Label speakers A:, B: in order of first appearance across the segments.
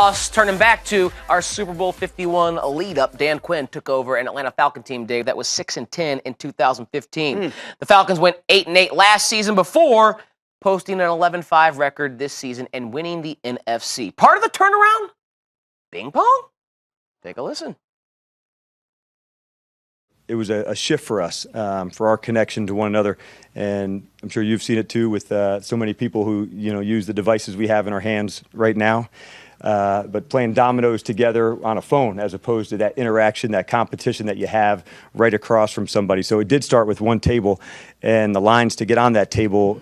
A: loss, turning back to our Super Bowl 51 lead-up, Dan Quinn took over an Atlanta Falcon team, Dave, that was 6-10 in 2015. The Falcons went 8-8 last season before posting an 11-5 record this season and winning the NFC. Part of the turnaround? Bing Pong? Take a listen.
B: It was a shift for us, for our connection to one another, and I'm sure you've seen it too with so many people who use the devices we have in our hands right now. But playing dominoes together on a phone as opposed to that interaction, that competition that you have right across from somebody. So it did start with one table, and the lines to get on that table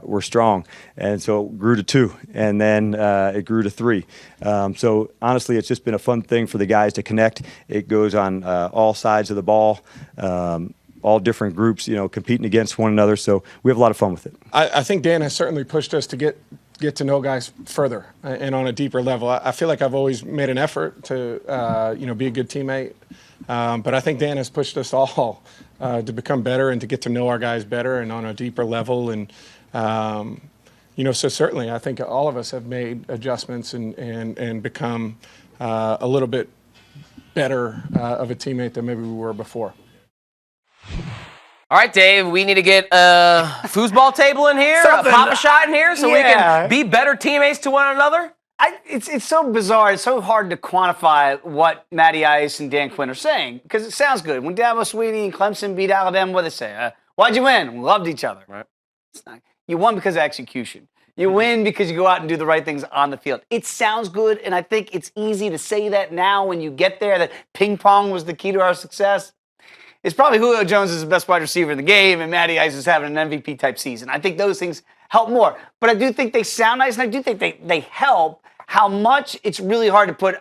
B: were strong. And so it grew to 2, and then it grew to 3. So honestly, it's just been a fun thing for the guys to connect. It goes on all sides of the ball. All different groups, competing against one another. So we have a lot of fun with it.
C: I think Dan has certainly pushed us to get to know guys further and on a deeper level. I feel like I've always made an effort to, be a good teammate. But I think Dan has pushed us all to become better and to get to know our guys better and on a deeper level. And, so certainly I think all of us have made adjustments and become a little bit better of a teammate than maybe we were before.
A: All right, Dave, we need to get a foosball table in here, a pop-a-shot in here, so we can be better teammates to one another.
D: It's so bizarre. It's so hard to quantify what Matty Ice and Dan Quinn are saying because it sounds good. When Dabo Swinney and Clemson beat Alabama, what do they say? Why'd you win? We loved each other.
A: Right.
D: It's not, you won because of execution. You win because you go out and do the right things on the field. It sounds good, and I think it's easy to say that now when you get there, that ping pong was the key to our success. It's probably Julio Jones is the best wide receiver in the game, and Matty Ice is having an MVP-type season. I think those things help more. But I do think they sound nice, and I do think they help. How much, it's really hard to put,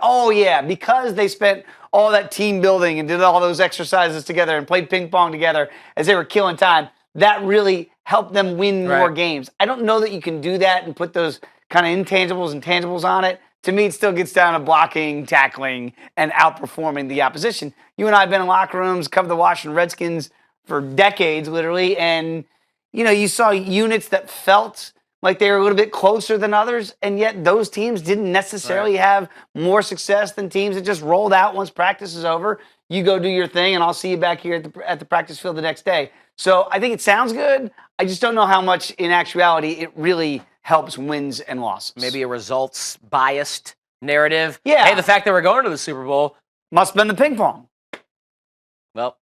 D: because they spent all that team building and did all those exercises together and played ping pong together as they were killing time, that really helped them win more games. I don't know that you can do that and put those kind of intangibles and tangibles on it. To me, it still gets down to blocking, tackling, and outperforming the opposition. You and I have been in locker rooms, covered the Washington Redskins for decades, literally, and, you saw units that felt like they were a little bit closer than others, and yet those teams didn't necessarily have more success than teams that just rolled out once practice is over. You go do your thing, and I'll see you back here at the practice field the next day. So I think it sounds good. I just don't know how much, in actuality, it really helps wins and losses.
A: Maybe a results-biased narrative.
D: Yeah.
A: Hey, the fact that we're going to the Super Bowl
D: must have been the ping pong.
A: Well,